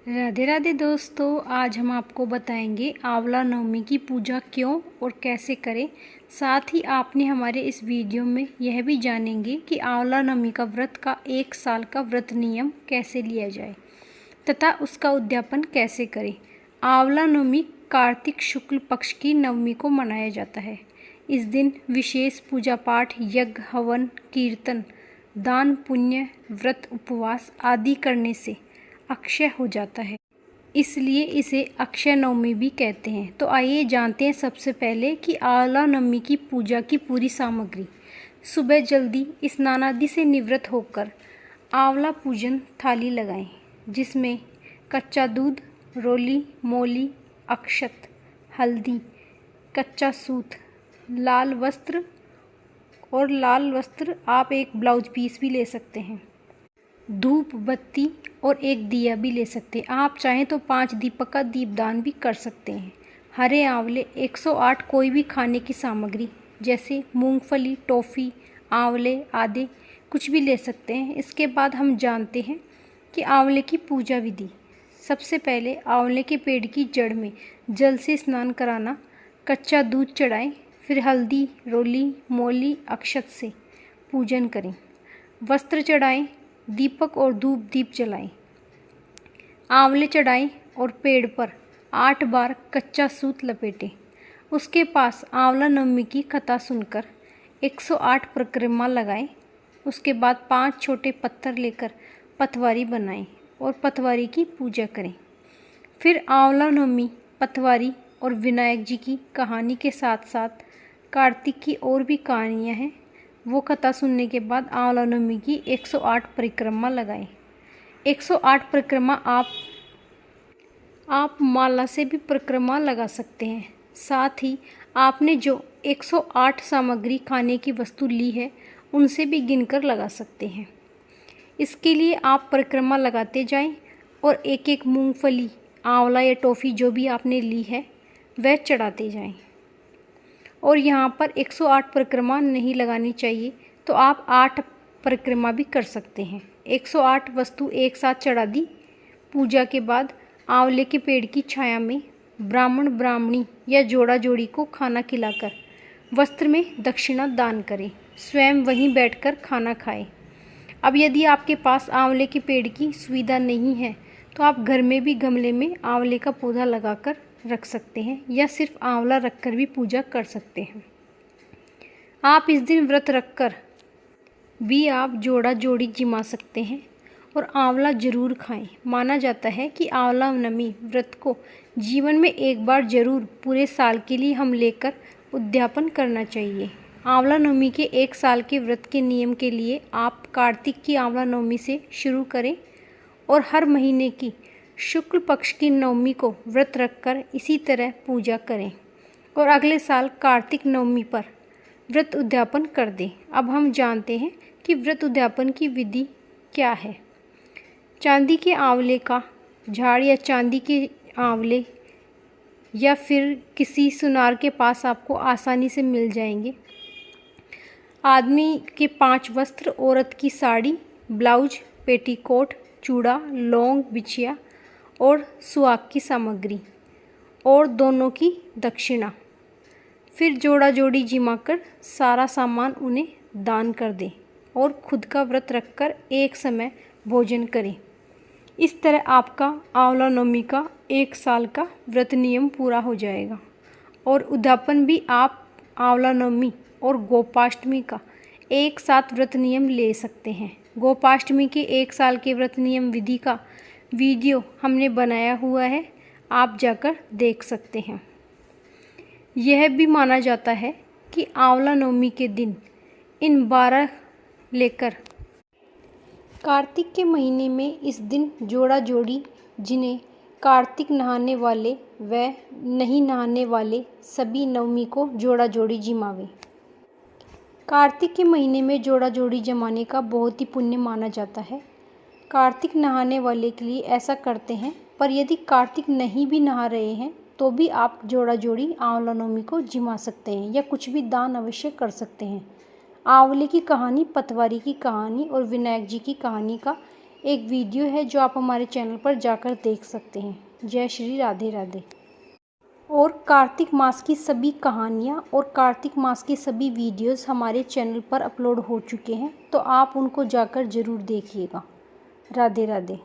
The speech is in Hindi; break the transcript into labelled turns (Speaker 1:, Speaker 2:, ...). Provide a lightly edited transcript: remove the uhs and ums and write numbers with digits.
Speaker 1: राधे राधे दोस्तों, आज हम आपको बताएंगे आंवला नवमी की पूजा क्यों और कैसे करें। साथ ही आपने हमारे इस वीडियो में यह भी जानेंगे कि आंवला नवमी का व्रत का 1 साल का व्रत नियम कैसे लिया जाए तथा उसका उद्यापन कैसे करें। आंवला नवमी कार्तिक शुक्ल पक्ष की नवमी को मनाया जाता है। इस दिन विशेष पूजा पाठ, यज्ञ, हवन, कीर्तन, दान, पुण्य, व्रत, उपवास आदि करने से अक्षय हो जाता है, इसलिए इसे अक्षय नवमी भी कहते हैं। तो आइए जानते हैं सबसे पहले कि आंवला नवमी की पूजा की पूरी सामग्री। सुबह जल्दी स्नान आदि से निवृत्त होकर आंवला पूजन थाली लगाएं, जिसमें कच्चा दूध, रोली, मोली, अक्षत, हल्दी, कच्चा सूत, लाल वस्त्र और लाल वस्त्र आप एक ब्लाउज पीस भी ले सकते हैं, धूप बत्ती और एक दिया भी ले सकते हैं। आप चाहें तो 5 दीपक का दीपदान भी कर सकते हैं। हरे आंवले 108 कोई भी खाने की सामग्री जैसे मूंगफली, टॉफ़ी, आंवले आदि कुछ भी ले सकते हैं। इसके बाद हम जानते हैं कि आंवले की पूजा विधि। सबसे पहले आंवले के पेड़ की जड़ में जल से स्नान कराना, कच्चा दूध चढ़ाएं, फिर हल्दी, रोली, मोली, अक्षत से पूजन करें, वस्त्र चढ़ाएं, दीपक और धूप दीप जलाएं, आंवले चढ़ाएं और पेड़ पर 8 बार कच्चा सूत लपेटें। उसके पास आंवला नवमी की कथा सुनकर 108 परिक्रमा लगाएं। उसके बाद 5 छोटे पत्थर लेकर पतवारी बनाएं और पतवारी की पूजा करें। फिर आंवला नवमी, पतवारी और विनायक जी की कहानी के साथ साथ कार्तिक की और भी कहानियाँ हैं, वो कथा सुनने के बाद आंवला नवमी की 108 परिक्रमा लगाएं। 108 परिक्रमा आप माला से भी परिक्रमा लगा सकते हैं। साथ ही आपने जो 108 सामग्री खाने की वस्तु ली है उनसे भी गिनकर लगा सकते हैं। इसके लिए आप परिक्रमा लगाते जाएं और एक एक मूंगफली, आंवला या टॉफ़ी जो भी आपने ली है वह चढ़ाते जाएं। और यहाँ पर 108 परिक्रमा नहीं लगानी चाहिए, तो आप 8 परिक्रमा भी कर सकते हैं। 108 वस्तु एक साथ चढ़ा दी। पूजा के बाद आंवले के पेड़ की छाया में ब्राह्मण ब्राह्मणी या जोड़ा जोड़ी को खाना खिलाकर वस्त्र में दक्षिणा दान करें। स्वयं वहीं बैठकर खाना खाएं। अब यदि आपके पास आंवले के पेड़ की सुविधा नहीं है तो आप घर में भी गमले में आंवले का पौधा लगाकर रख सकते हैं या सिर्फ आंवला रखकर भी पूजा कर सकते हैं। आप इस दिन व्रत रखकर भी आप जोड़ा जोड़ी जिमा सकते हैं और आंवला जरूर खाएं। माना जाता है कि आंवला नवमी व्रत को जीवन में एक बार जरूर पूरे साल के लिए हम लेकर उद्यापन करना चाहिए। आंवला नवमी के 1 साल के व्रत के नियम के लिए आप कार्तिक की आंवला नवमी से शुरू करें और हर महीने की शुक्ल पक्ष की नवमी को व्रत रखकर इसी तरह पूजा करें और अगले साल कार्तिक नवमी पर व्रत उद्यापन कर दें। अब हम जानते हैं कि व्रत उद्यापन की विधि क्या है। चांदी के आंवले का झाड़ या चांदी के आंवले या फिर किसी सुनार के पास आपको आसानी से मिल जाएंगे। आदमी के 5 वस्त्र, औरत की साड़ी, ब्लाउज, पेटीकोट, चूड़ा, लौंग, बिछिया और सुहाग की सामग्री और दोनों की दक्षिणा। फिर जोड़ा जोड़ी जिमा कर सारा सामान उन्हें दान कर दें और खुद का व्रत रखकर एक समय भोजन करें। इस तरह आपका आंवला नवमी का 1 साल का व्रत नियम पूरा हो जाएगा। और उद्यापन भी आप आंवला नवमी और गोपाष्टमी का एक साथ व्रत नियम ले सकते हैं। गोपाष्टमी के 1 साल के व्रत नियम विधि का वीडियो हमने बनाया हुआ है, आप जाकर देख सकते हैं। यह भी माना जाता है कि आंवला नवमी के दिन इन 12 लेकर कार्तिक के महीने में इस दिन जोड़ा जोड़ी जिन्हें कार्तिक नहाने वाले व नहीं नहाने वाले सभी नवमी को जोड़ा जोड़ी जिमावे। कार्तिक के महीने में जोड़ा जोड़ी जमाने का बहुत ही पुण्य माना जाता है। कार्तिक नहाने वाले के लिए ऐसा करते हैं, पर यदि कार्तिक नहीं भी नहा रहे हैं तो भी आप जोड़ा जोड़ी आंवला नवमी को जिमा सकते हैं या कुछ भी दान अवश्य कर सकते हैं। आंवले की कहानी, पतवारी की कहानी और विनायक जी की कहानी का एक वीडियो है जो आप हमारे चैनल पर जाकर देख सकते हैं। जय श्री राधे राधे। और कार्तिक मास की सभी कहानियाँ और कार्तिक मास की सभी वीडियोस हमारे चैनल पर अपलोड हो चुके हैं, तो आप उनको जाकर ज़रूर देखिएगा। राधे राधे।